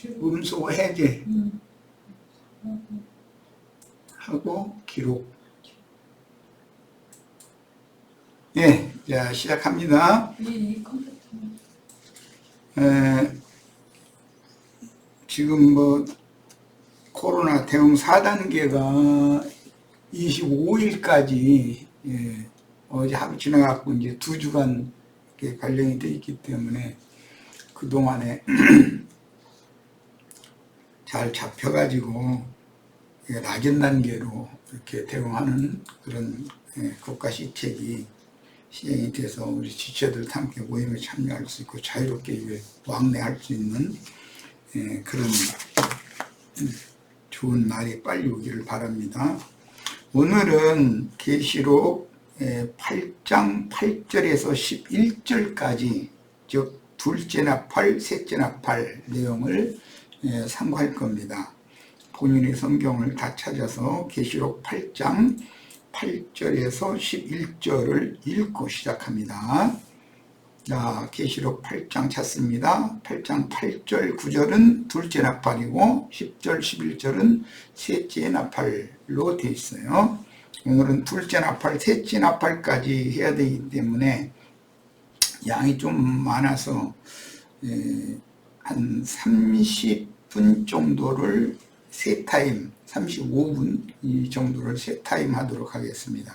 음소 해제 하고 기록. 예, 자 시작합니다. 지금 뭐 코로나 대응 4단계가 25일까지 어제 하루 지나갖고 이제 2주간 이렇게 발령이 되어 있기 때문에 그동안에 잘 잡혀가지고 낮은 단계로 이렇게 대응하는 그런 국가 시책이 시행이 돼서 우리 지체들 함께 모임에 참여할 수 있고 자유롭게 왕래할 수 있는 그런 좋은 날이 빨리 오기를 바랍니다. 오늘은 계시록 8장 8절에서 11절까지 즉 둘째 나팔, 셋째 나팔 내용을 상고할 겁니다. 본인의 성경을 다 찾아서 계시록 8장 8절에서 11절을 읽고 시작합니다. 자, 계시록 8장 찾습니다. 8장 8절 9절은 둘째 나팔이고 10절 11절은 셋째 나팔로 되어 있어요. 오늘은 둘째 나팔, 셋째 나팔까지 해야 되기 때문에 양이 좀 많아서 한 30분 정도를 세 타임, 35분 이 정도를 세 타임 하도록 하겠습니다.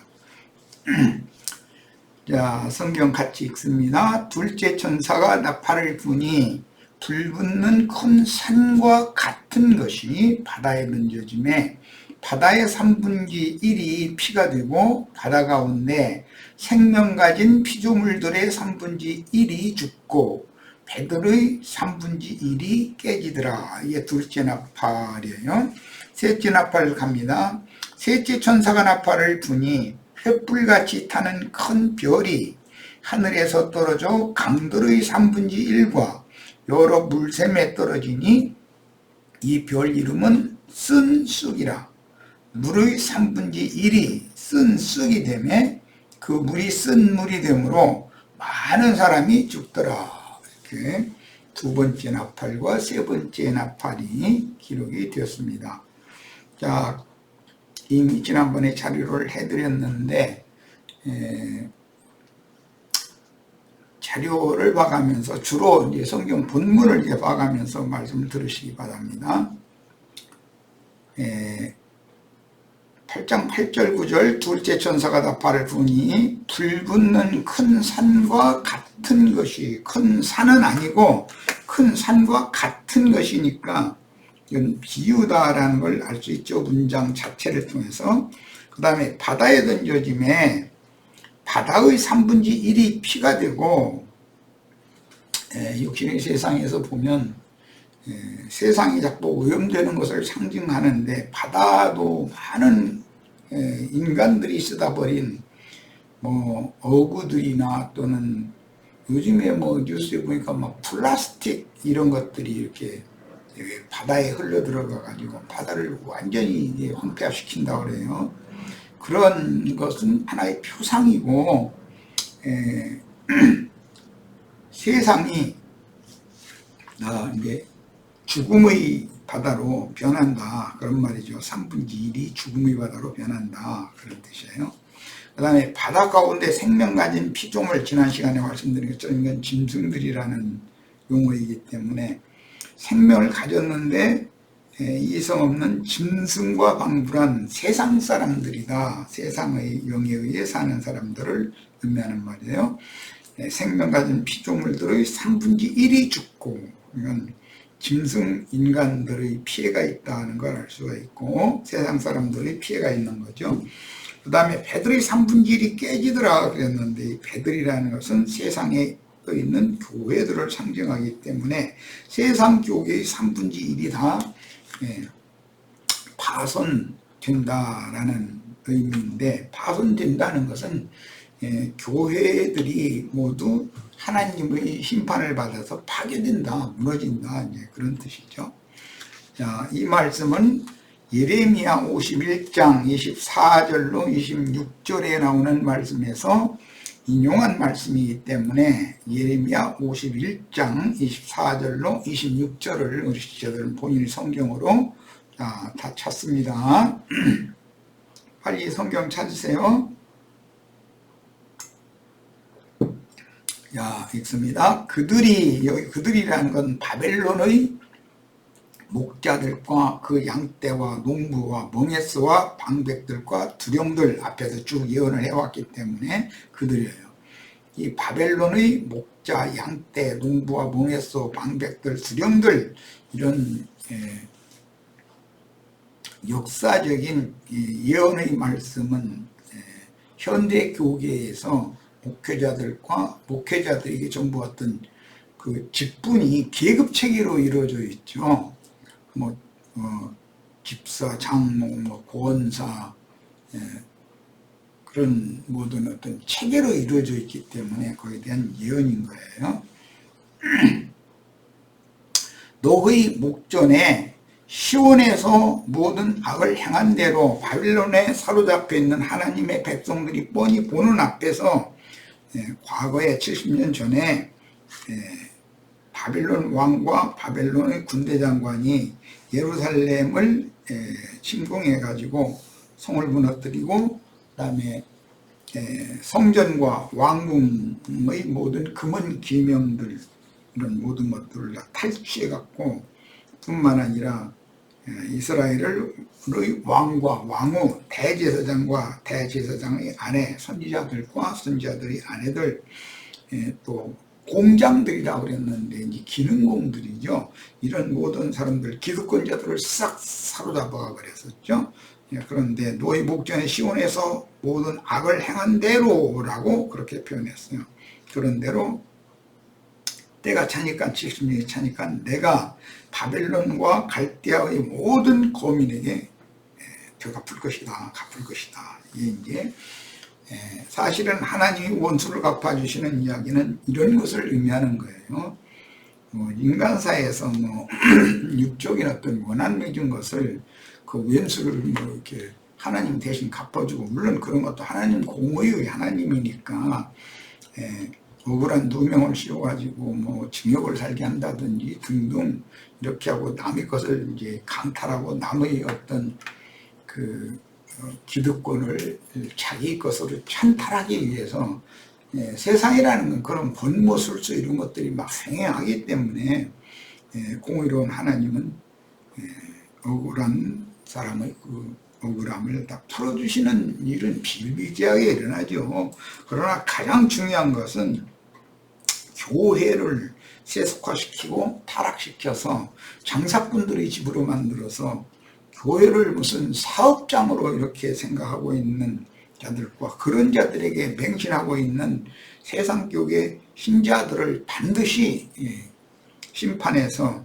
자, 성경 같이 읽습니다. 둘째 천사가 나팔을 부니 불붙는 큰 산과 같은 것이 바다에 던져지매 바다의 3분의 1이 피가 되고 바다 가운데 생명 가진 피조물들의 3분의 1이 죽고 배들의 3분의 1이 깨지더라. 이게 둘째 나팔이에요. 셋째 나팔 갑니다. 셋째 천사가 나팔을 부니 횃불같이 타는 큰 별이 하늘에서 떨어져 강들의 3분의 1과 여러 물샘에 떨어지니 이 별 이름은 쓴 쑥이라. 물의 3분의 1이 쓴 쑥이 되매 그 물이 쓴 물이 되므로 많은 사람이 죽더라. 이렇게 두 번째 나팔과 세 번째 나팔이 기록이 되었습니다. 자, 이미 지난번에 자료를 해드렸는데 자료를 봐가면서 주로 이제 성경 본문을 이제 봐가면서 말씀을 들으시기 바랍니다. 8장 8절 9절 둘째 천사가 나팔을 부니 불붙는 큰 산과 같은 것이, 큰 산은 아니고 큰 산과 같은 것이니까 이건 비유다라는 걸 알 수 있죠. 문장 자체를 통해서. 그 다음에 바다에 던져짐에 바다의 3분의 1이 피가 되고 육신의 세상에서 보면 세상이 자꾸 오염되는 것을 상징하는데 바다도 많은 인간들이 쓰다 버린 뭐 어구들이나 또는 요즘에 뭐 뉴스에 보니까 막 플라스틱 이런 것들이 이렇게 바다에 흘러 들어가 가지고 바다를 완전히 이제 황폐화시킨다고 그래요. 그런 것은 하나의 표상이고 세상이 이제 죽음의 바다로 변한다 그런 말이죠. 3분의 1이 죽음의 바다로 변한다 그런 뜻이에요. 그 다음에 바다 가운데 생명 가진 피조물, 지난 시간에 말씀드린 것처럼 이건 짐승들이라는 용어이기 때문에 생명을 가졌는데 이성 없는 짐승과 방불한 세상 사람들이다. 세상의 영에 의해 사는 사람들을 의미하는 말이에요. 생명 가진 피조물들의 3분의 1이 죽고, 이건 짐승 인간들의 피해가 있다는 걸 알 수가 있고 세상 사람들의 피해가 있는 거죠. 그 다음에 배들의 3분의 1이 깨지더라 그랬는데 이 배들이라는 것은 세상에 있는 교회들을 상징하기 때문에 세상 교회의 3분의 1이 다 파손된다라는 의미인데, 파손된다는 것은 교회들이 모두 하나님의 심판을 받아서 파괴된다, 무너진다, 이제 그런 뜻이죠. 자, 이 말씀은 예레미야 51장 24절로 26절에 나오는 말씀에서 인용한 말씀이기 때문에 예레미야 51장 24절로 26절을 우리 시청자들은 본인의 성경으로 다 찾습니다. 빨리 성경 찾으세요. 읽습니다. 여기 그들이라는 건 바벨론의 목자들과 그 양떼와 농부와 멍에스와 방백들과 두령들 앞에서 쭉 예언을 해왔기 때문에 그들이에요. 이 바벨론의 목자, 양떼, 농부와 멍에스, 방백들, 두령들 이런 역사적인 예언의 말씀은 현대 교계에서 목회자들에게 전부 어떤 그 직분이 계급체계로 이루어져 있죠. 집사, 장로, 권사 그런 모든 어떤 체계로 이루어져 있기 때문에 거기에 대한 예언인 거예요. 너의 목전에 시온에서 모든 악을 행한 대로 바빌론에 사로잡혀 있는 하나님의 백성들이 뻔히 보는 앞에서 과거에 70년 전에 바빌론 왕과 바벨론의 군대 장관이 예루살렘을 침공해 가지고 성을 무너뜨리고 그다음에 성전과 왕궁의 모든 금은 기명들 이런 모든 것들을 다 탈취해 갖고 뿐만 아니라 이스라엘의 왕과 왕후, 대제사장과 대제사장의 아내, 선지자들과 선지자들의 아내들, 또 공장들이라고 그랬는데 이제 기능공들이죠. 이런 모든 사람들, 기득권자들을 싹 사로잡아 버렸었죠. 그런데 너희 목전에 시온에서 모든 악을 행한 대로라고 그렇게 표현했어요. 그런 대로 때가 차니까 70년이 차니까 내가 바벨론과 갈대아의 모든 거민에게 되갚을 것이다. 갚을 것이다. 이게 이제 사실은 하나님이 원수를 갚아주시는 이야기는 이런 것을 의미하는 거예요. 인간사에서 육적인 어떤 원한 맺은 것을 그 원수를 이렇게 하나님 대신 갚아주고, 물론 그런 것도 하나님 공의의 하나님이니까 억울한 누명을 씌워가지고 징역을 살게 한다든지 등등 이렇게 하고 남의 것을 이제 강탈하고 남의 어떤 그 기득권을 자기 것으로 찬탈하기 위해서 세상이라는 건 그런 권모술수 이런 것들이 막 횡행하기 때문에 공의로운 하나님은 억울한 사람의 그 억울함을 다 풀어주시는 일은 비일비재하게 일어나죠. 그러나 가장 중요한 것은 교회를 세속화시키고 타락시켜서 장사꾼들의 집으로 만들어서 교회를 무슨 사업장으로 이렇게 생각하고 있는 자들과 그런 자들에게 맹신하고 있는 세상교계 신자들을 반드시 심판해서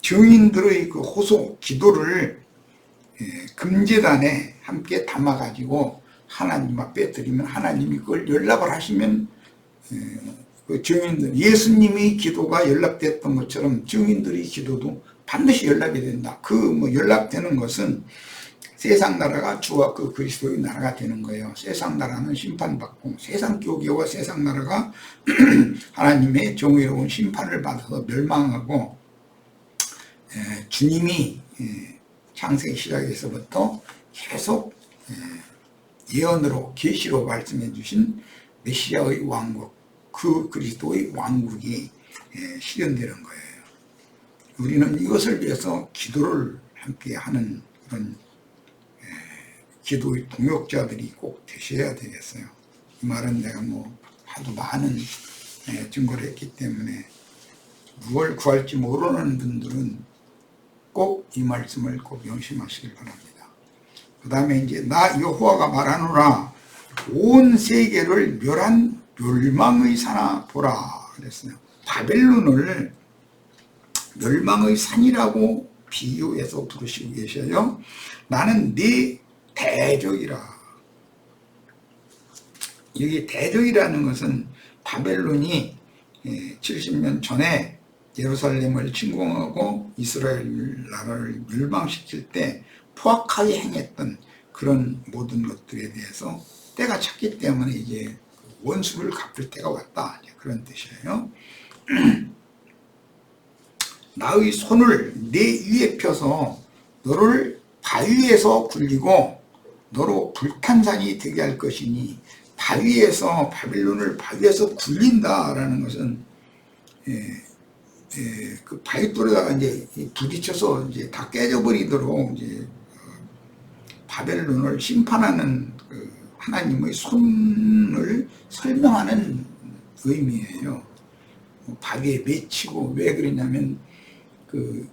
증인들의 그 호소, 기도를 금제단에 함께 담아가지고 하나님 앞에 드리면 하나님이 그걸 연락을 하시면 그 증인들, 예수님의 기도가 연락됐던 것처럼 증인들의 기도도 반드시 연락이 된다. 그 연락되는 것은 세상 나라가 주와 그 그리스도의 나라가 되는 거예요. 세상 나라는 심판받고 세상 교계와 세상 나라가 하나님의 정의로운 심판을 받아서 멸망하고 주님이 창세기 시작에서부터 계속 예언으로 계시로 말씀해 주신 메시아의 왕국, 그 그리스도의 왕국이 실현되는 거예요. 우리는 이것을 위해서 기도를 함께 하는 그런 기도의 동역자들이 꼭 되셔야 되겠어요. 이 말은 내가 하도 많은 증거를 했기 때문에 무엇을 구할지 모르는 분들은 꼭 이 말씀을 꼭 명심하시길 바랍니다. 그 다음에 이제 나 여호와가 말하노라 온 세계를 멸한 멸망의 산아 보라 그랬어요. 바벨론을 멸망의 산이라고 비유해서 부르시고 계셔요. 나는 네 대적이라. 여기 대적이라는 것은 바벨론이 70년 전에 예루살렘을 침공하고 이스라엘 나라를 멸망시킬 때 포악하게 행했던 그런 모든 것들에 대해서 때가 찼기 때문에 이제 원수를 갚을 때가 왔다. 그런 뜻이에요. 나의 손을 내 위에 펴서 너를 바위에서 굴리고 너로 불탄산이 되게 할 것이니, 바위에서, 바빌론을 바위에서 굴린다라는 것은 그 바위돌에다가 이제 부딪혀서 이제 다 깨져버리도록 이제 바벨론을 심판하는 그 하나님의 손을 설명하는 의미예요. 바위에 맺히고, 왜 그러냐면 그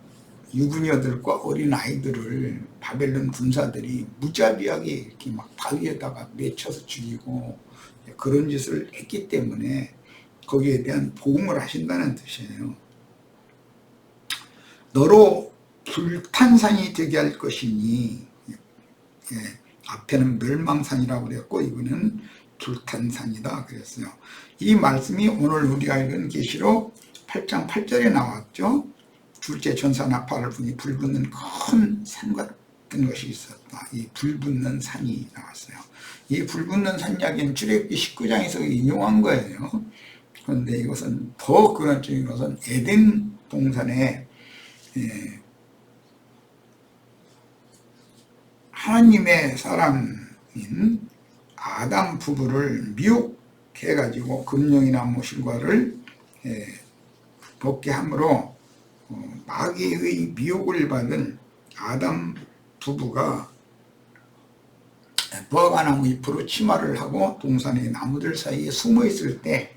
유부녀들과 어린 아이들을 바벨론 군사들이 무자비하게 이렇게 막 바위에다가 맺혀서 죽이고 그런 짓을 했기 때문에 거기에 대한 보응을 하신다는 뜻이에요. 너로 불탄산이 되게 할 것이니, 앞에는 멸망산이라고 그랬고 이거는 불탄산이다 그랬어요. 이 말씀이 오늘 우리가 읽은 계시록 8장 8절에 나왔죠. 둘째 전사 나팔을 부니 불붙는 큰 산 같은 것이 있었다. 이 불붙는 산이 나왔어요. 이 불붙는 산 이야기는 출애굽기 19장에서 인용한 거예요. 그런데 이것은 더 근원적인 것은 에덴 동산에 하나님의 사람인 아담 부부를 미혹해가지고 금령이나 실과를 벗게 함으로 마귀의 미혹을 받은 아담 부부가 버가나무 잎으로 치마를 하고 동산의 나무들 사이에 숨어 있을 때,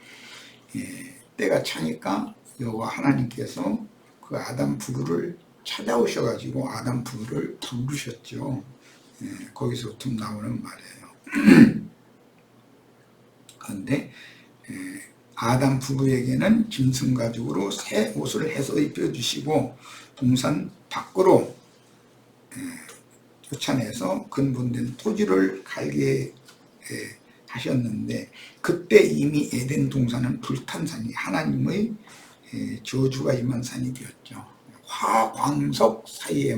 때가 차니까 여호와 하나님께서 그 아담 부부를 찾아오셔가지고 아담 부부를 부르셨죠. 거기서부터 나오는 말이에요. 그런데 아담 부부에게는 짐승 가죽으로 새 옷을 해서 입혀주시고 동산 밖으로 쫓아내서 근본된 토지를 갈게 하셨는데, 그때 이미 에덴 동산은 불탄산이 하나님의 저주가 임한 산이 되었죠. 화광석 사이에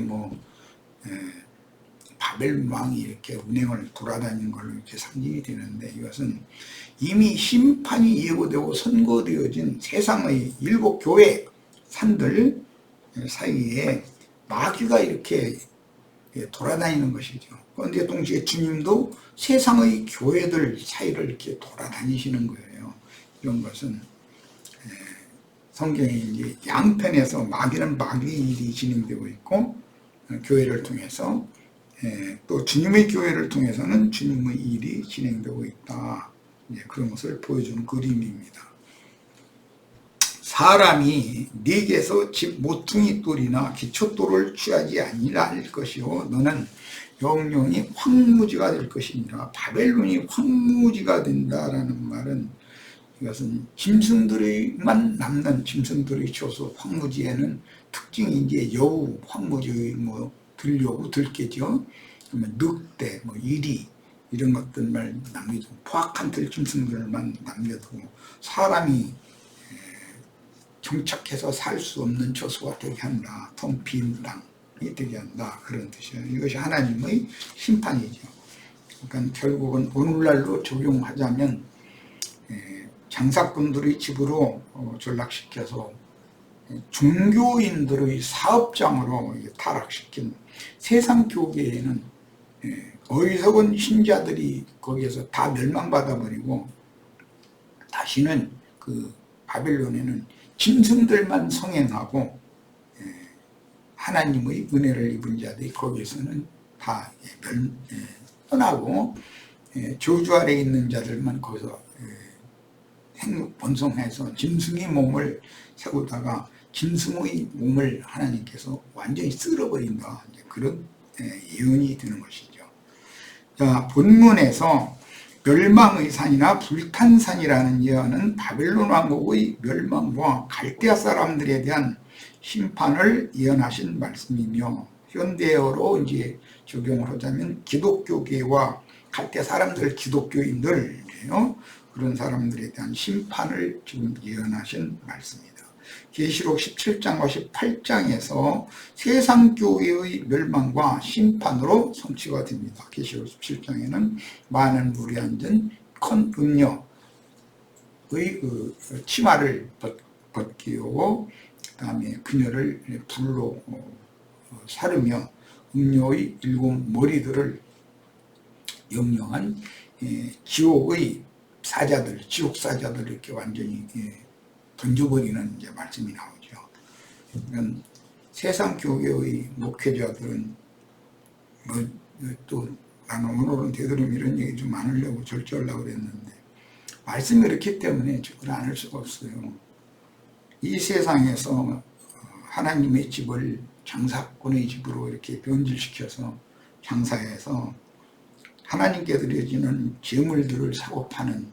바벨 왕이 이렇게 운행을 돌아다니는 걸로 이렇게 상징이 되는데, 이것은 이미 심판이 예고되고 선고되어진 세상의 7교회 산들 사이에 마귀가 이렇게 돌아다니는 것이죠. 그런데 동시에 주님도 세상의 교회들 사이를 이렇게 돌아다니시는 거예요. 이런 것은 성경에 이제 양편에서 마귀는 마귀의 일이 진행되고 있고, 교회를 통해서 또 주님의 교회를 통해서는 주님의 일이 진행되고 있다. 그런 것을 보여주는 그림입니다. 사람이 네게서 집 모퉁이 돌이나 기초돌을 취하지 아니할 것이요 너는 영영이 황무지가 될 것이니라. 바벨론이 황무지가 된다라는 말은, 이것은 짐승들만 남는 짐승들의 초소 황무지에는 특징이 이제 여우, 황무지의 들여우, 들깨죠. 그러면 늑대, 이리 이런 것들만 남겨두고 포악한 들짐승들만 남겨두고 사람이 정착해서 살 수 없는 처소가 되게 한다. 텅 빈 땅이 되게 한다. 그런 뜻이에요. 이것이 하나님의 심판이죠. 그러니까 결국은 오늘날로 적용하자면 장사꾼들의 집으로 전락시켜서 종교인들의 사업장으로 타락시킨 세상 교계에는 어리석은 신자들이 거기에서 다 멸망받아 버리고, 다시는 그 바벨론에는 짐승들만 성행하고 하나님의 은혜를 입은 자들이 거기에서는 다 떠나고 저주 아래 있는 자들만 거기서 생육 번성해서 짐승의 몸을 세우다가 짐승의 몸을 하나님께서 완전히 쓸어버린다. 그런 예언이 되는 것이죠. 자, 본문에서 멸망의 산이나 불탄산이라는 예언은 바벨론 왕국의 멸망과 갈대아 사람들에 대한 심판을 예언하신 말씀이며, 현대어로 이제 적용을 하자면 기독교계와 갈대아 사람들, 기독교인들이에요. 그런 사람들에 대한 심판을 지금 예언하신 말씀입니다. 계시록 17장과 18장에서 세상교회의 멸망과 심판으로 성취가 됩니다. 계시록 17장에는 많은 물이 앉은 큰 음녀의 그 치마를 벗기고 그 다음에 그녀를 불로 사르며 음녀의 7 머리들을 영영한 지옥의 사자들, 지옥 사자들 이렇게 완전히 던져버리는 이제 말씀이 나오죠. 그러니까 세상 교회의 목회자들은 또 나는 오늘은 되도록 이런 얘기 좀 안 하려고 절제하려고 그랬는데 말씀이 그렇기 때문에 그걸 안 할 수가 없어요. 이 세상에서 하나님의 집을 장사꾼의 집으로 이렇게 변질시켜서 장사해서 하나님께 드려지는 재물들을 사고 파는,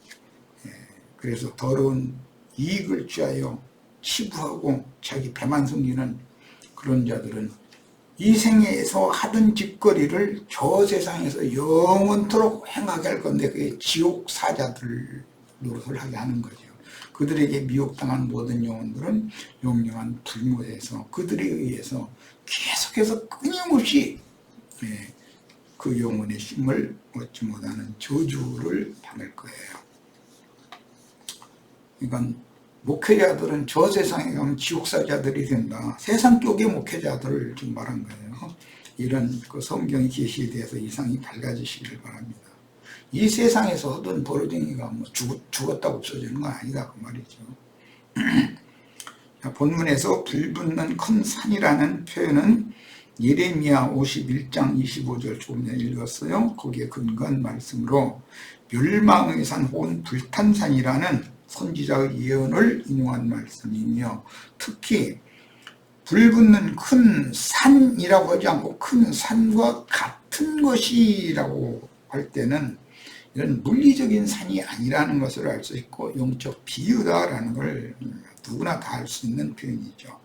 그래서 더러운 이익을 취하여 치부하고 자기 배만 섬기는 그런 자들은 이 생에서 하던 짓거리를 저 세상에서 영원토록 행하게 할 건데 그게 지옥 사자들 노릇을 하게 하는 거죠. 그들에게 미혹당한 모든 영혼들은 영영한 불못에서 그들에 의해서 계속해서 끊임없이 그 영혼의 힘을 얻지 못하는 저주를 받을 거예요. 그러니까 목회자들은 저 세상에 가면 지옥사자들이 된다. 세상 쪽의 목회자들을 좀 말한 거예요. 이런 그 성경의 계시에 대해서 이상이 밝아지시길 바랍니다. 이 세상에서 하던 버러쟁이가 뭐 죽었다고 없어지는 건 아니다 그 말이죠. 본문에서 불붙는 큰 산이라는 표현은 예레미야 51장 25절 조금 전에 읽었어요. 거기에 근거한 말씀으로 멸망의 산 혹은 불탄 산이라는 선지자의 예언을 인용한 말씀이며, 특히 불붙는 큰 산이라고 하지 않고 큰 산과 같은 것이라고 할 때는 이런 물리적인 산이 아니라는 것을 알 수 있고 영적 비유다라는 걸 누구나 다 알 수 있는 표현이죠.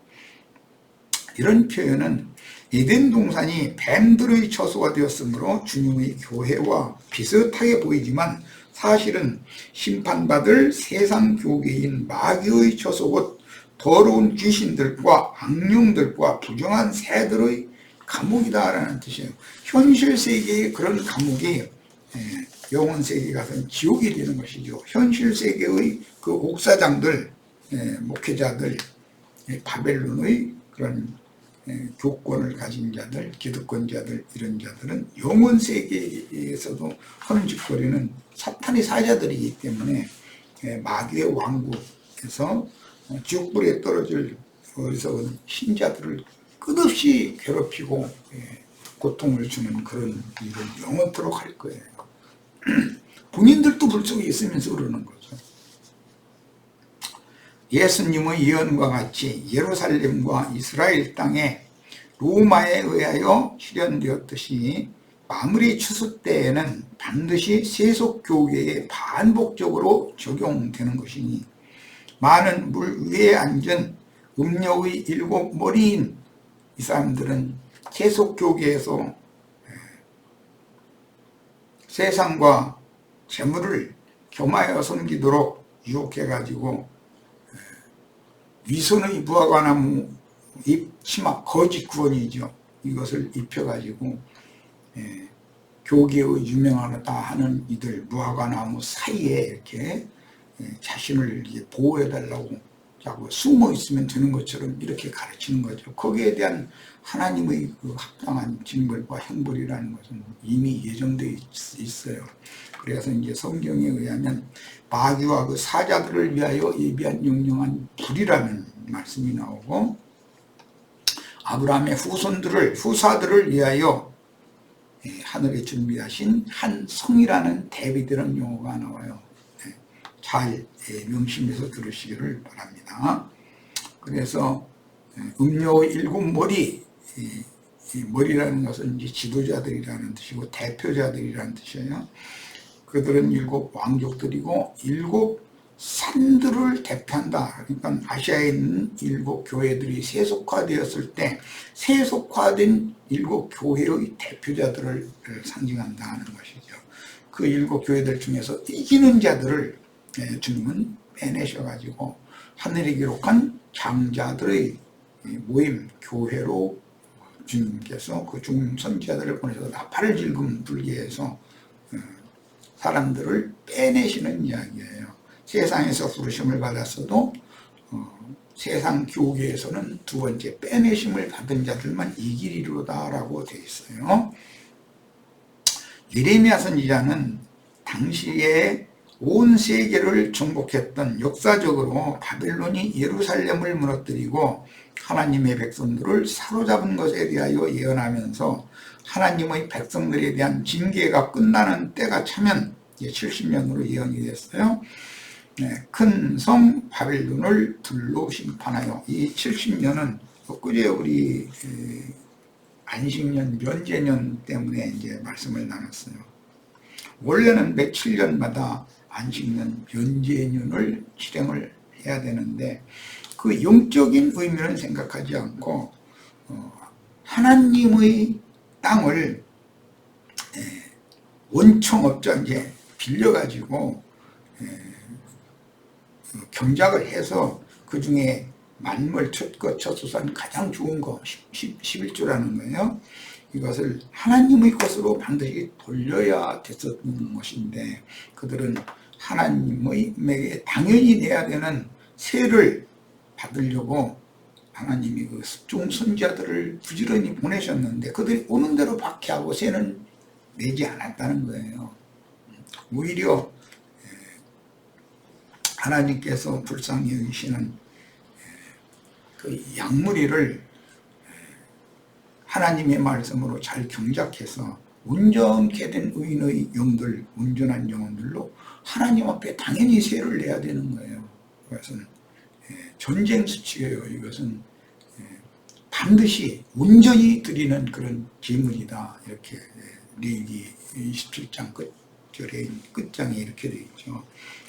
이런 표현은 에덴 동산이 뱀들의 처소가 되었으므로 주님의 교회와 비슷하게 보이지만 사실은 심판받을 세상 교계인 마귀의 처소 곧 더러운 귀신들과 악령들과 부정한 새들의 감옥이다라는 뜻이에요. 현실 세계의 그런 감옥이 영혼 세계 가서는 지옥이 되는 것이죠. 현실 세계의 그 옥사장들, 목회자들, 바벨론의 그런 교권을 가진 자들, 기득권자들, 이런 자들은 영혼 세계에서도 하는 짓거리는 사탄의 사자들이기 때문에 마귀의 왕국에서 지옥불에 떨어질 어리석은 신자들을 끝없이 괴롭히고 고통을 주는 그런 일을 영원토록 할 거예요. 본인들도 불 속에 있으면서 그러는 거죠. 예수님의 예언과 같이 예루살렘과 이스라엘 땅에 로마에 의하여 실현되었듯이 마무리 추수 때에는 반드시 세속교계에 반복적으로 적용되는 것이니 많은 물 위에 앉은 음녀의 7 머리인 이 사람들은 세속교계에서 세상과 재물을 겸하여 섬기도록 유혹해가지고 위선의 무화과나무 잎 치마 거짓 구원이죠. 이것을 입혀가지고 교계의 유명하다 하는 이들 무화과나무 사이에 이렇게 자신을 보호해달라고 자꾸 숨어 있으면 되는 것처럼 이렇게 가르치는 거죠. 거기에 대한 하나님의 그 합당한 징벌과 형벌이라는 것은 이미 예정되어 있어요. 그래서 이제 성경에 의하면 마귀와 그 사자들을 위하여 예비한 영영한 불이라는 말씀이 나오고, 아브라함의 후사들을 위하여 하늘에 준비하신 한 성이라는 대비되는 용어가 나와요. 잘 명심해서 들으시기를 바랍니다. 그래서 음료의 7 머리, 이 머리라는 것은 이제 지도자들이라는 뜻이고 대표자들이라는 뜻이에요. 그들은 7 왕족들이고 7 산들을 대표한다. 그러니까 아시아에 있는 7 교회들이 세속화되었을 때 세속화된 7 교회의 대표자들을 상징한다 하는 것이죠. 그 7 교회들 중에서 이기는 자들을 주님은 빼내셔가지고 하늘이 기록한 장자들의 모임, 교회로 주님께서 그 죽은 선지자들을 보내셔서 나팔을 질금 불게 해서 사람들을 빼내시는 이야기예요. 세상에서 부르심을 받았어도 세상 교계에서는 두 번째 빼내심을 받은 자들만 이기리로다 라고 되어 있어요. 예레미야 선지자는 당시에 온 세계를 정복했던, 역사적으로 바벨론이 예루살렘을 무너뜨리고 하나님의 백성들을 사로잡은 것에 대하여 예언하면서 하나님의 백성들에 대한 징계가 끝나는 때가 차면 70년으로 예언이 됐어요. 큰 성 바벨론을 둘로 심판하여, 이 70년은 엊그제 우리 안식년, 면제년 때문에 이제 말씀을 나눴어요. 원래는 며칠 년마다 안식년, 면제년을 실행을 해야 되는데 그 영적인 의미는 생각하지 않고 하나님의 땅을 원청업자 이제 빌려가지고 경작을 해서 그 중에 만물, 첫것, 첫수산 가장 좋은 거 11조라는 거예요. 이것을 하나님의 것으로 반드시 돌려야 됐었던 것인데 그들은 하나님에게 당연히 내야 되는 세를 받으려고 하나님이 그 종 선지자들을 부지런히 보내셨는데 그들이 오는 대로 박해하고 세는 내지 않았다는 거예요. 오히려 하나님께서 불쌍히 여기시는 그 양무리를 하나님의 말씀으로 잘 경작해서 온전케 된 의인의 영들, 온전한 영혼들로 하나님 앞에 당연히 세를 내야 되는 거예요. 그것은 전쟁 수칙이에요. 이것은 반드시 온전히 드리는 그런 제물이다. 이렇게 레위기 27장 끝장에 이렇게 되어 있죠.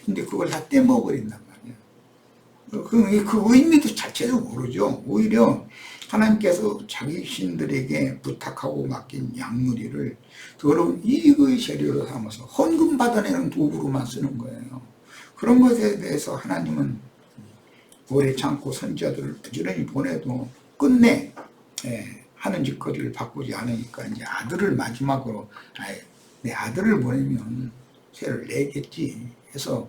근데 그걸 다 떼먹어버린단 말이에요. 그 의미도 자체도 모르죠. 오히려 하나님께서 자기 신들에게 부탁하고 맡긴 양무리를 더러운 이익의 재료로 삼아서 헌금 받아내는 도구로만 쓰는 거예요. 그런 것에 대해서 하나님은 오래 참고 선지자들을 부지런히 보내도 끝내 하는 짓거리를 바꾸지 않으니까 이제 아들을 마지막으로 내 아들을 보내면 세를 내겠지 해서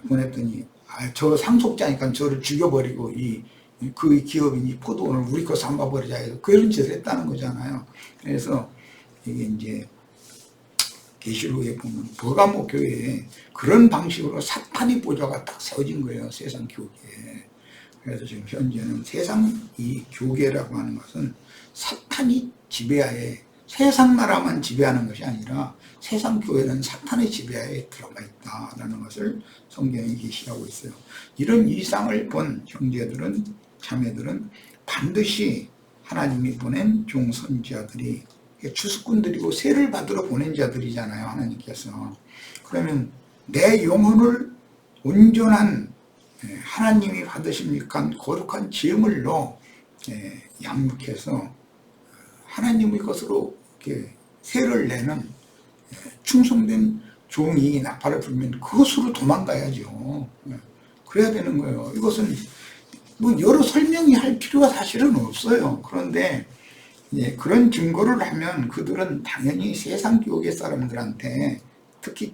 보냈더니 저 상속자니까 저를 죽여버리고 그 기업인이 포도원을 우리 거 삼아버리자 해서 그런 짓을 했다는 거잖아요. 그래서 이게 이제 계시록에 보면 버가모 교회에 그런 방식으로 사탄의 보좌가 딱 세워진 거예요. 세상 교계에. 그래서 지금 현재는 세상 이 교계라고 하는 것은 사탄이 지배하에, 세상 나라만 지배하는 것이 아니라 세상 교회는 사탄의 지배하에 들어가 있다라는 것을 성경이 계시하고 있어요. 이런 이상을 본 형제들은, 자매들은 반드시 하나님이 보낸 종선지자들이 추수꾼들이고 세를 받으러 보낸 자들이잖아요. 하나님께서. 그러면 내 영혼을 온전한 하나님이 받으십니까 거룩한 제물로 양육해서 하나님의 것으로 이렇게 세를 내는 충성된 종이 나팔을 불면 그것으로 도망가야죠. 그래야 되는 거예요. 이것은 뭐 여러 설명이 할 필요가 사실은 없어요. 그런데 그런 증거를 하면 그들은 당연히 세상 교계 사람들한테, 특히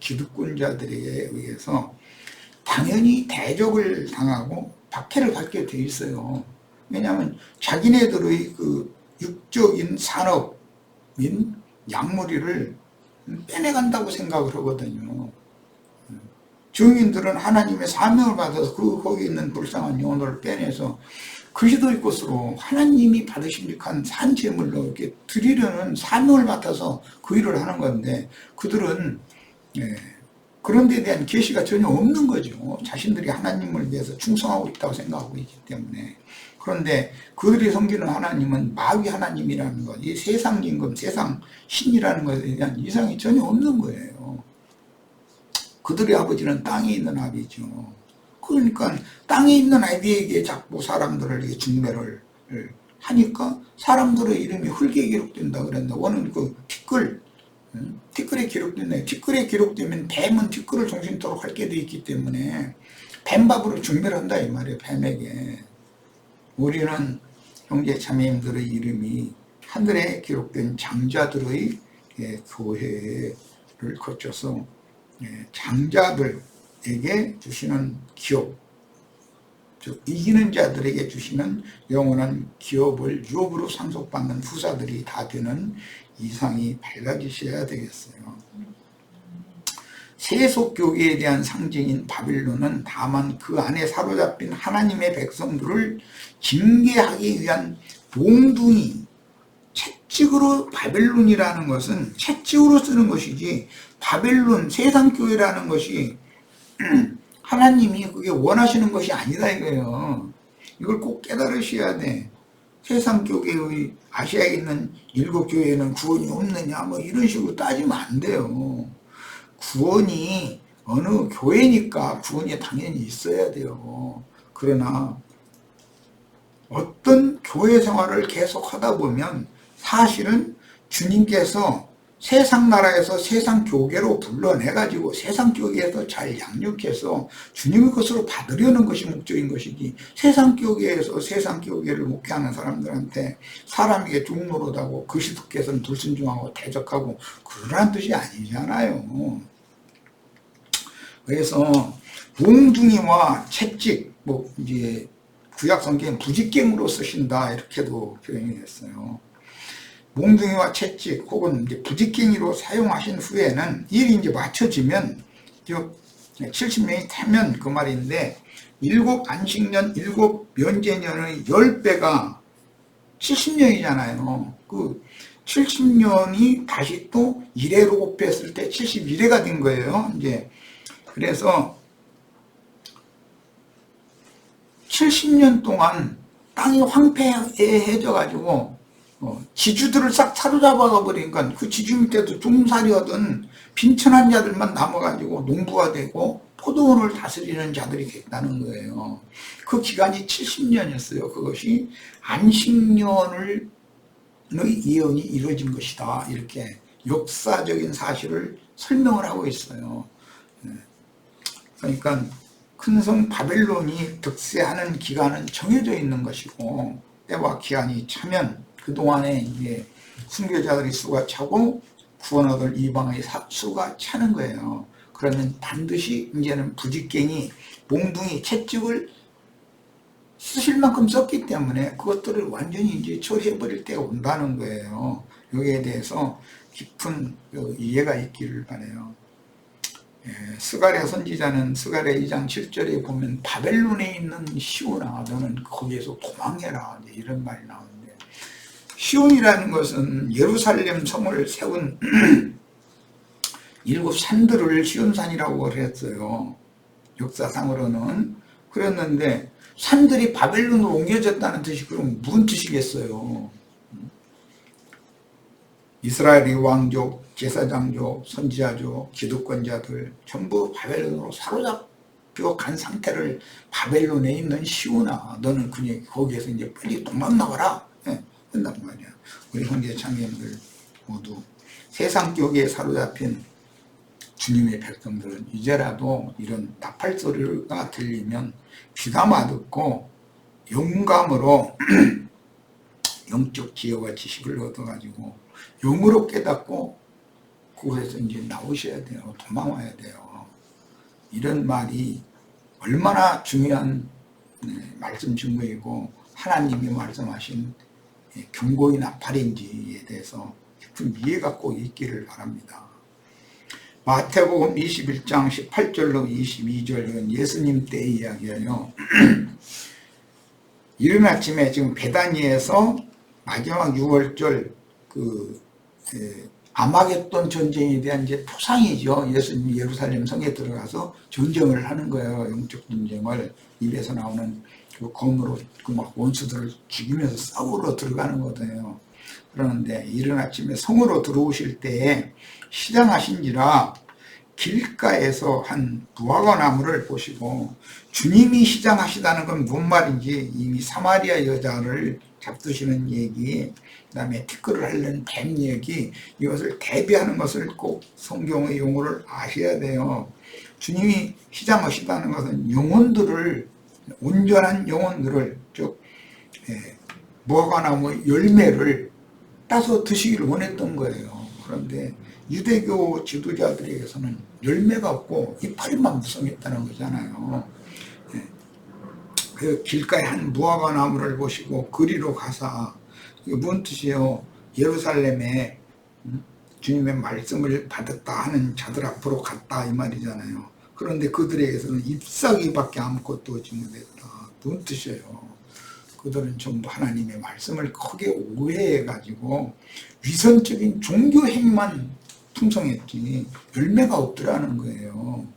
기득권자들에 의해서 당연히 대적을 당하고 박해를 받게 돼 있어요. 왜냐하면 자기네들의 그 육적인 산업인 양무리를 빼내간다고 생각을 하거든요. 증인들은 하나님의 사명을 받아서 거기 있는 불쌍한 영혼을 빼내서 그리스도의 것으로 하나님이 받으십니까 산 제물로 이렇게 드리려는 사명을 맡아서 그 일을 하는 건데 그들은 그런 데 대한 계시가 전혀 없는 거죠. 자신들이 하나님을 위해서 충성하고 있다고 생각하고 있기 때문에. 그런데 그들이 섬기는 하나님은 마귀 하나님이라는 것, 이 세상 임금, 세상 신이라는 것에 대한 이상이 전혀 없는 거예요. 그들의 아버지는 땅에 있는 아비죠. 그러니까 땅에 있는 아비에게 자꾸 사람들을 중매를 하니까 사람들의 이름이 흙에 기록된다 그랬는데 오늘 그 티끌에 기록됐네. 티끌에 기록되면 뱀은 티끌을 정신토록 할 게 돼 있기 때문에 뱀밥으로 준비를 한다 이 말이에요. 뱀에게. 우리는 형제 자매님들의 이름이 하늘에 기록된 장자들의 교회를 거쳐서 장자들에게 주시는 기업, 즉 이기는 자들에게 주시는 영원한 기업을 유업으로 상속받는 후사들이 다 되는 이상이 밝아지셔야 되겠어요. 세속교계에 대한 상징인 바빌론은 다만 그 안에 사로잡힌 하나님의 백성들을 징계하기 위한 몽둥이, 채찍으로 바벨론이라는 것은 채찍으로 쓰는 것이지 바벨론 세상교회라는 것이 하나님이 그게 원하시는 것이 아니다 이거예요. 이걸 꼭 깨달으셔야 돼. 세상교회의 아시아에 있는 7교회는 구원이 없느냐 뭐 이런 식으로 따지면 안 돼요. 구원이 어느 교회니까 구원이 당연히 있어야 돼요. 그러나 어떤 교회 생활을 계속 하다 보면 사실은 주님께서 세상 나라에서 세상 교계로 불러내가지고 세상 교계에서 잘 양육해서 주님의 것으로 받으려는 것이 목적인 것이지, 세상 교계에서 세상 교계를 목회하는 사람들한테 사람에게 중노릇하고 그리스도께서는 불순종하고 대적하고 그러한 뜻이 아니잖아요. 그래서 몽둥이와 채찍, 뭐 이제 구약 성경에 부직갱으로 쓰신다 이렇게도 표현이 됐어요. 몽둥이와 채찍 혹은 이제 부직갱이로 사용하신 후에는 일이 이제 맞춰지면, 즉 70년이 되면 그 말인데, 7 안식년 7 면제년의 10배가 70년이잖아요. 그 70년이 다시 또 1회로 곱했을 때 71회가 된 거예요. 이제 그래서 70년 동안 땅이 황폐해져 가지고 지주들을 싹 사로잡아 버리니까 그 지주 밑에도 종살이하던 빈천한 자들만 남아가지고 농부가 되고 포도원을 다스리는 자들이 됐다는 거예요. 그 기간이 70년이었어요. 그것이 안식년의 예언이 이루어진 것이다. 이렇게 역사적인 사실을 설명을 하고 있어요. 그러니까 큰성 바벨론이 득세하는 기간은 정해져 있는 것이고, 때와 기한이 차면 그동안에 이제 순교자들의 수가 차고 구원 얻을 이방의 수가 차는 거예요. 그러면 반드시 이제는 부직갱이, 몽둥이, 채찍을 쓰실 만큼 썼기 때문에 그것들을 완전히 이제 처리해버릴 때가 온다는 거예요. 여기에 대해서 깊은 이해가 있기를 바라요. 스가랴 선지자는 스가랴 2장 7절에 보면 바벨론에 있는 시온아 너는 거기에서 도망해라 이런 말이 나오는데, 시온이라는 것은 예루살렘 성을 세운 7 산들을 시온산이라고 했어요. 역사상으로는. 그랬는데 산들이 바벨론으로 옮겨졌다는 뜻이 그럼 무슨 뜻이겠어요? 이스라엘의 왕족, 제사장족, 선지자족, 기득권자들 전부 바벨론으로 사로잡혀 간 상태를 바벨론에 있는 시온아 너는 그냥 거기에서 이제 빨리 도망나가라 한단 말이야. 우리 형제 자매님들 모두 세상 교계에 사로잡힌 주님의 백성들은 이제라도 이런 나팔 소리가 들리면 귀담아 듣고 영감으로 영적 지혜와 지식을 얻어가지고 영으로 깨닫고 그곳에서 이제 나오셔야 돼요. 도망와야 돼요. 이런 말이 얼마나 중요한 말씀 증거이고 하나님이 말씀하신 경고의 나팔인지에 대해서 깊은 이해가 꼭 있기를 바랍니다. 마태복음 21장 18절로 22절은 예수님 때의 이야기예요. 이른 아침에 지금 베다니에서 마지막 6월절 아마겟돈 전쟁에 대한 이제 토상이죠. 예수님이 예루살렘 성에 들어가서 전쟁을 하는 거예요. 영적 전쟁을. 입에서 나오는 그 검으로 그 막 원수들을 죽이면서 싸우러 들어가는 거거든요. 그러는데 이른 아침에 성으로 들어오실 때에 시장하신지라 길가에서 한 무화과 나무를 보시고, 주님이 시장하시다는 건 뭔 말인지 이미 사마리아 여자를 잡두시는 얘기, 그 다음에 티끌을 핥는 뱀 얘기, 이것을 대비하는 것을 꼭 성경의 용어를 아셔야 돼요. 주님이 시장하시다는 것은 영혼들을, 온전한 영혼들을, 즉 무화과나무 열매를 따서 드시기를 원했던 거예요. 그런데 유대교 지도자들에게서는 열매가 없고 이파리만 무성했다는 거잖아요. 그 길가에 한 무화과 나무를 보시고 그리로 가사, 이게 무슨 뜻이에요? 예루살렘에 주님의 말씀을 받았다 하는 자들 앞으로 갔다 이 말이잖아요. 그런데 그들에게서는 잎사귀밖에 아무것도 오지 못했다. 무슨 뜻이에요? 그들은 전부 하나님의 말씀을 크게 오해해가지고 위선적인 종교 행위만 풍성했지 열매가 없더라는 거예요.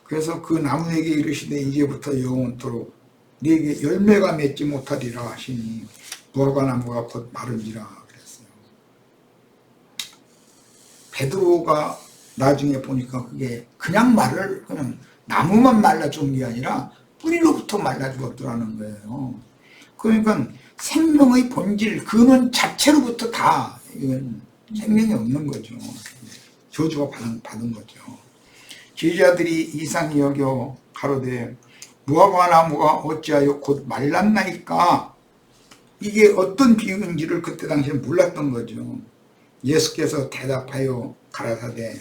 그래서 그 나무에게 이르시되 이제부터 영원토록 네게 열매가 맺지 못하리라 하시니 무화과 나무가 곧 마른지라 그랬어요. 베드로가 나중에 보니까 그게 그냥 나무만 말라 죽은 게 아니라 뿌리로부터 말라 죽었더라는 거예요. 그러니까 생명의 본질, 근원 자체로부터 다 이건 생명이 없는 거죠. 저주가 받은 거죠. 제자들이 이상히 여겨 가로되 무화과 나무가 어찌하여 곧 말랐나이까? 이게 어떤 비유인지를 그때 당시에 몰랐던 거죠. 예수께서 대답하여 가라사대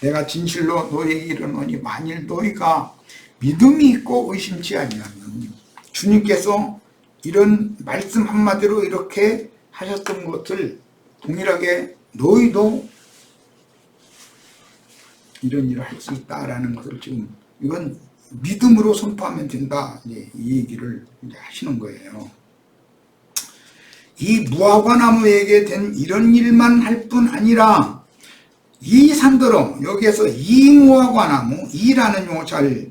내가 진실로 너희에게 이르노니 만일 너희가 믿음이 있고 의심치 아니하면, 주님께서 이런 말씀 한마디로 이렇게 하셨던 것을 동일하게 너희도 이런 일을 할 수 있다라는 것을 지금 이건 믿음으로 선포하면 된다, 이 얘기를 이제 하시는 거예요. 이 무화과 나무에게 된 이런 일만 할 뿐 아니라 이 산더러, 여기에서 이 무화과 나무, 이라는 용어 잘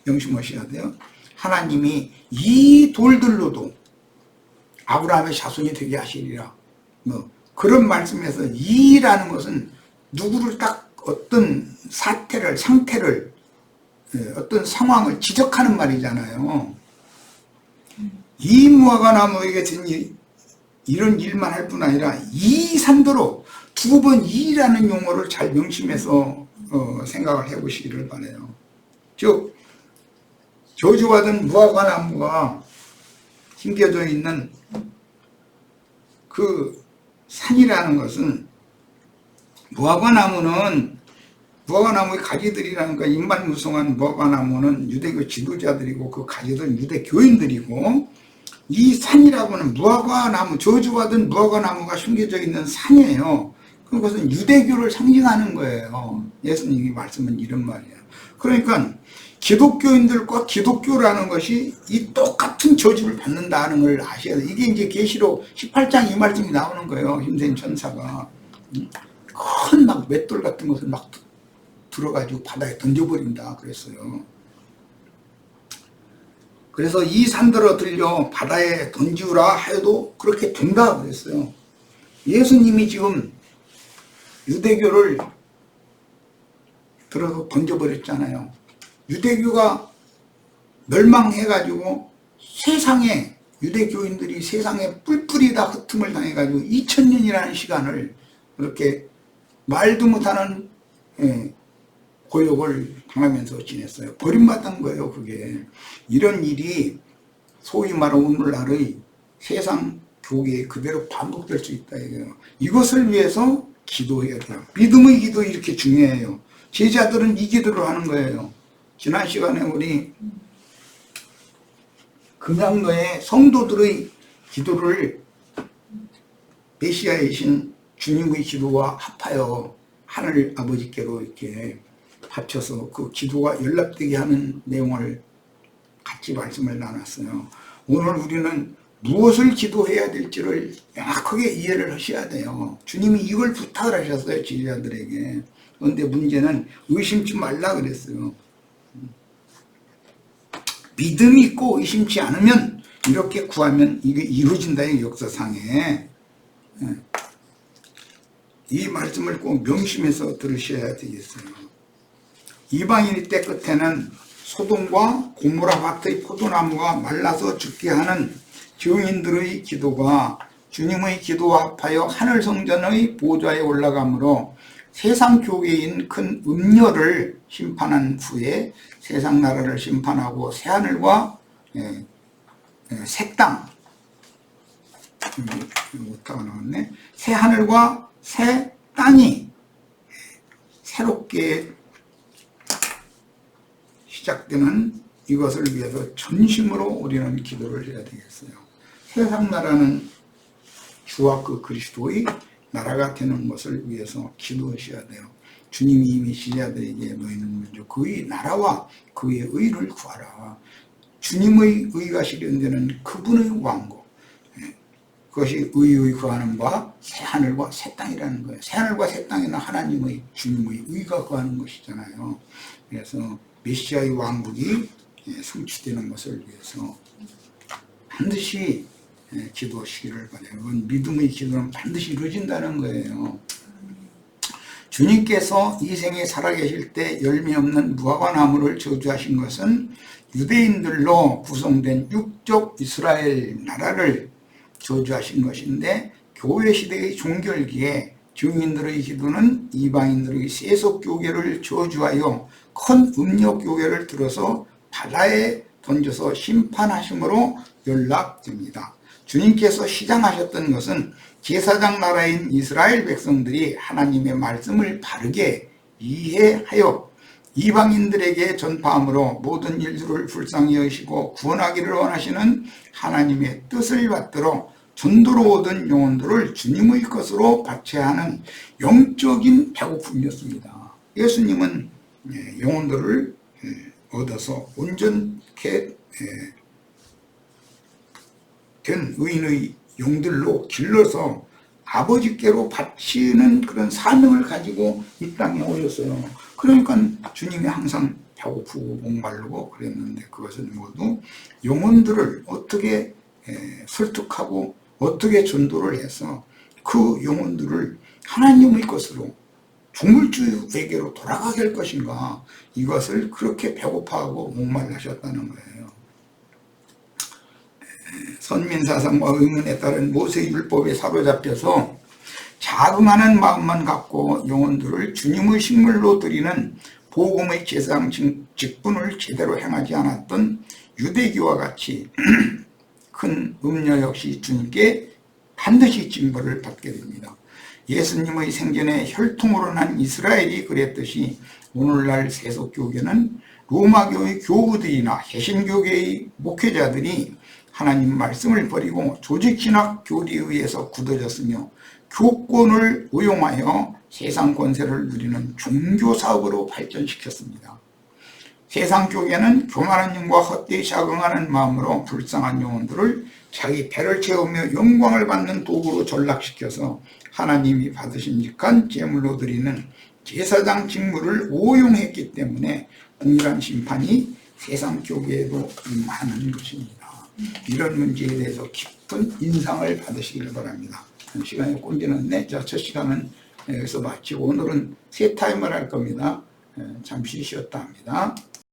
명심하셔야 돼요. 하나님이 이 돌들로도 아브라함의 자손이 되게 하시리라, 뭐 그런 말씀에서 이라는 것은 누구를 딱 어떤 사태를, 상태를, 어떤 상황을 지적하는 말이잖아요. 이 무화과 나무에게 된 이런 일만 할 뿐 아니라 이 산더러, 두 번 이라는 용어를 잘 명심해서 생각을 해보시기를 바라요. 즉 저주받은 무화과 나무가 심겨져 있는 그 산이라는 것은, 무화과 나무의 가지들이라는 거, 인반무성한 무화과 나무는 유대교 지도자들이고 그 가지들은 유대교인들이고, 이 산이라고는 무화과 나무, 저주받은 무화과 나무가 숨겨져 있는 산이에요. 그것은 유대교를 상징하는 거예요. 예수님이 말씀은 이런 말이에요. 그러니까 기독교인들과 기독교라는 것이 이 똑같은 저주를 받는다는 걸 아셔야 돼요. 이게 이제 계시록 18장 이 말씀이 나오는 거예요. 힘센 천사가 큰 막 맷돌 같은 것을 막 들어가지고 바다에 던져버린다 그랬어요. 그래서 이 산더러 들려 바다에 던지우라 해도 그렇게 된다 그랬어요. 예수님이 지금 유대교를 들어서 던져버렸잖아요. 유대교가 멸망해가지고 세상에, 유대교인들이 세상에 뿔뿔이 다 흩음을 당해가지고 2000년이라는 시간을 그렇게 말도 못하는 고역을 당하면서 지냈어요. 버림받은 거예요, 그게. 이런 일이 소위 말하는 오늘날의 세상 교계에 그대로 반복될 수 있다 이거예요. 이것을 위해서 기도해야 돼요. 믿음의 기도 이렇게 중요해요. 제자들은 이 기도를 하는 거예요. 지난 시간에 우리 금양로의 성도들의 기도를 메시아이신 주님의 기도와 합하여 하늘 아버지께로 이렇게 합쳐서 그 기도가 연락되게 하는 내용을 같이 말씀을 나눴어요. 오늘 우리는 무엇을 기도해야 될지를 명확하게 이해를 하셔야 돼요. 주님이 이걸 부탁을 하셨어요, 제자들에게. 그런데 문제는 의심치 말라 그랬어요. 믿음이 있고 의심치 않으면 이렇게 구하면 이게 이루어진다, 이 역사상에. 이 말씀을 꼭 명심해서 들으셔야 되겠어요. 이방인의 때 끝에는 소돔과 고모라 밭의 포도나무가 말라서 죽게 하는 증인들의 기도가 주님의 기도와 합하여 하늘 성전의 보좌에 올라가므로 세상 교계인 큰 음녀를 심판한 후에 세상 나라를 심판하고 새하늘과 새 땅, 오타가 나왔네. 새하늘과 새 땅이 새롭게 시작되는 이것을 위해서 전심으로 우리는 기도를 해야 되겠어요. 세상 나라는 주와 그 그리스도의 나라가 되는 것을 위해서 기도하셔야 돼요. 주님이 이미 시자들에게 너희는 먼저 그의 나라와 그의 의를 구하라. 주님의 의가 실현되는 그분의 왕국, 그것이 의의 거하는 바 새하늘과 새 땅이라는 거예요. 새하늘과 새 땅에는 하나님의 주님의 의가 거하는 것이잖아요. 그래서 메시아의 왕국이 성취되는 것을 위해서 반드시 기도하시기를 바라요. 그건 믿음의 기도는 반드시 이루어진다는 거예요. 주님께서 이 생에 살아계실 때 열매 없는 무화과 나무를 저주하신 것은 유대인들로 구성된 육족 이스라엘 나라를 저주하신 것인데, 교회 시대의 종결기에 증인들의 기도는 이방인들의 세속 교계를 저주하여 큰 음력 교계를 들어서 바다에 던져서 심판하심으로 연락됩니다. 주님께서 시장하셨던 것은 제사장 나라인 이스라엘 백성들이 하나님의 말씀을 바르게 이해하여 이방인들에게 전파함으로 모든 인류를 불쌍히 여기시고 구원하기를 원하시는 하나님의 뜻을 받들어 전도로 얻은 영혼들을 주님의 것으로 바쳐하는 영적인 배고픔이었습니다. 예수님은 영혼들을 얻어서 온전케 된 의인의 용들로 길러서 아버지께로 바치는 그런 사명을 가지고 이 땅에 오셨어요. 그러니까 주님이 항상 배고프고 목마르고 그랬는데, 그것은 모두 영혼들을 어떻게 설득하고 어떻게 전도를 해서 그 영혼들을 하나님의 것으로 중물주에게로 돌아가게 할 것인가, 이것을 그렇게 배고파하고 목말라셨다는 거예요. 선민사상과 의문에 따른 모세의 율법에 사로잡혀서 자긍하는 마음만 갖고 영혼들을 주님의 식물로 드리는 복음의 제사장 직분을 제대로 행하지 않았던 유대교와 같이 큰 음녀 역시 주님께 반드시 징벌을 받게 됩니다. 예수님의 생전에 혈통으로 난 이스라엘이 그랬듯이 오늘날 세속교계는 로마교의 교우들이나 개신교계의 목회자들이 하나님 말씀을 버리고 조직신학 교리에 의해서 굳어졌으며 교권을 오용하여 세상 권세를 누리는 종교사업으로 발전시켰습니다. 세상 교계는 교만한 영과 헛되이 자긍하는 마음으로 불쌍한 영혼들을 자기 배를 채우며 영광을 받는 도구로 전락시켜서 하나님이 받으심직한 제물로 드리는 제사장 직무를 오용했기 때문에 동일한 심판이 세상 교계에도 임하는 것입니다. 이런 문제에 대해서 깊은 인상을 받으시길 바랍니다. 시간이 꼰지는데 첫 시간은 여기서 마치고 오늘은 새 타임을 할 겁니다. 잠시 쉬었다 합니다.